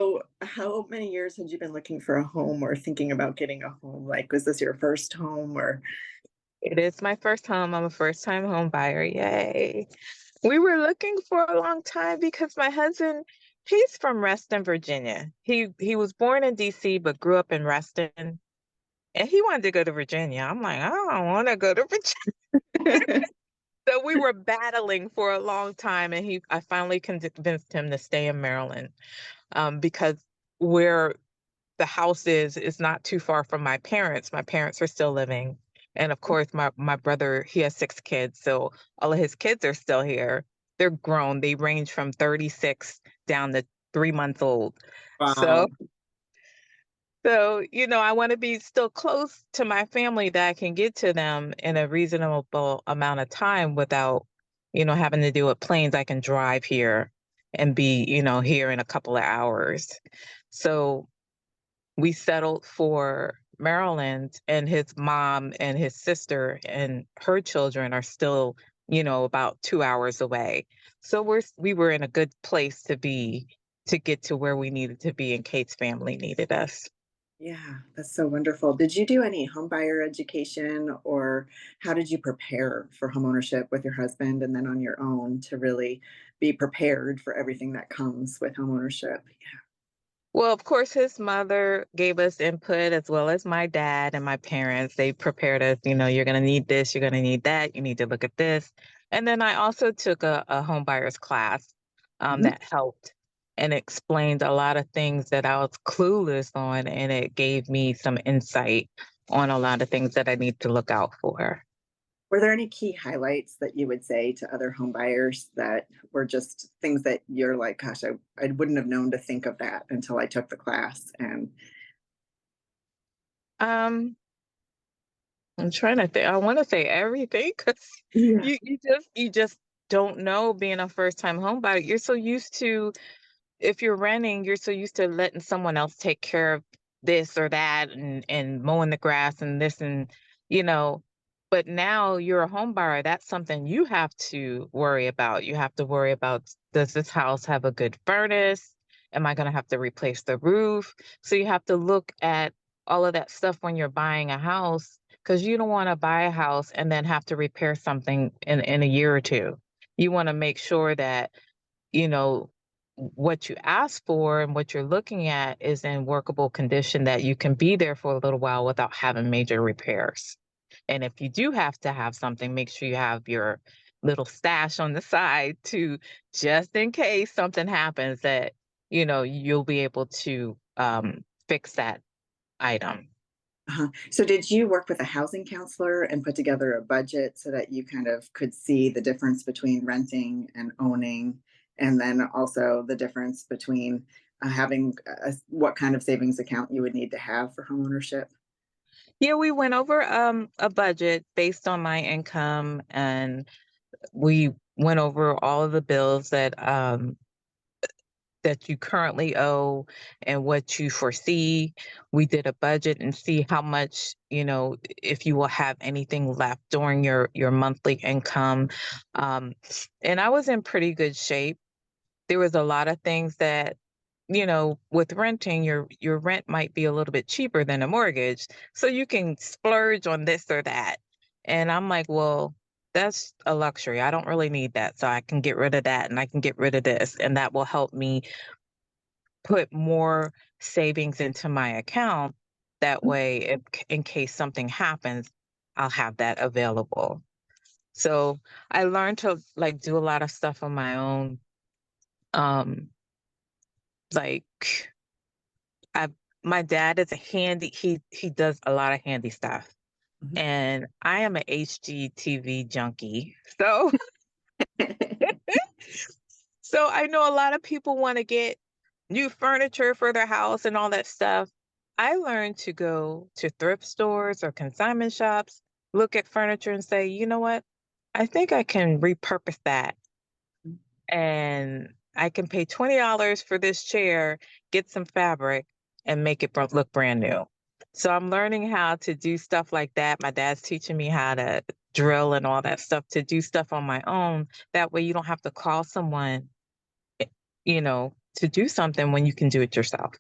So, how many years had you been looking for a home or thinking about getting a home? Like, was this your first home or It is my first home. I'm a first time home buyer. Yay. We were looking for a long time because my husband, he's from Reston, Virginia. He was born in DC but grew up in Reston and he wanted to go to Virginia. I'm like, I don't want to go to Virginia. So we were battling for a long time and he I finally convinced him to stay in Maryland because where the house is not too far from my parents. My parents are still living. And of course, my brother, he has 6 kids, so all of his kids are still here. They're grown. They range from 36 down to 3 months old. So wow. I wanna be still close to my family that I can get to them in a reasonable amount of time without, having to deal with planes. I can drive here and be, here in a couple of hours. So we settled for Maryland, and his mom and his sister and her children are still, about 2 hours away. So we were in a good place to get to where we needed to be in case family needed us. Yeah, that's so wonderful. Did you do any homebuyer education or how did you prepare for homeownership with your husband and then on your own to really be prepared for everything that comes with homeownership? Well, of course, his mother gave us input as well as my dad and my parents. They prepared us, you're going to need this, you're going to need that, you need to look at this. And then I also took a home buyer's class Mhm. that helped and explained a lot of things that I was clueless on. And it gave me some insight on a lot of things that I need to look out for. Were there any key highlights that you would say to other home buyers that were just things that you're like, gosh, I wouldn't have known to think of that until I took the class? And Um, I'm trying to think. I want to say everything because yeah. you just don't know being a first time home buyer. You're so used to if you're renting, you're so used to letting someone else take care of this or that and mowing the grass and this and you know, but now you're a home buyer, that's something you have to worry about. You have to worry about, does this house have a good furnace? Am I going to have to replace the roof? So you have to look at all of that stuff when you're buying a house because you don't want to buy a house and then have to repair something in a year or two. You want to make sure that you know, what you ask for and what you're looking at is in workable condition that you can be there for a little while without having major repairs. And if you do have to have something, make sure you have your little stash on the side to just in case something happens that, you'll be able to fix that item. Uh-huh. So did you work with a housing counselor and put together a budget so that you kind of could see the difference between renting and owning, and then also the difference between having what kind of savings account you would need to have for homeownership? Yeah, we went over a budget based on my income and we went over all of the bills that you currently owe and what you foresee. We did a budget and see how much, if you will have anything left during your monthly income. Um, and I was in pretty good shape. There was a lot of things that, with renting, your rent might be a little bit cheaper than a mortgage. So you can splurge on this or that. And I'm like, well, that's a luxury. I don't really need that. So I can get rid of that and I can get rid of this. And that will help me put more savings into my account. That way, if in case something happens, I'll have that available. So I learned to like do a lot of stuff on my own. Um, like I, my dad is a handy. He does a lot of handy stuff, Mhm. and I am a HGTV junkie. So so I know a lot of people want to get new furniture for their house and all that stuff. I learned to go to thrift stores or consignment shops, look at furniture and say, you know what? I think I can repurpose that and I can pay $20 for this chair, get some fabric, and make it look brand new. So I'm learning how to do stuff like that. My dad's teaching me how to drill and all that stuff to do stuff on my own. That way you don't have to call someone, eh, to do something when you can do it yourself.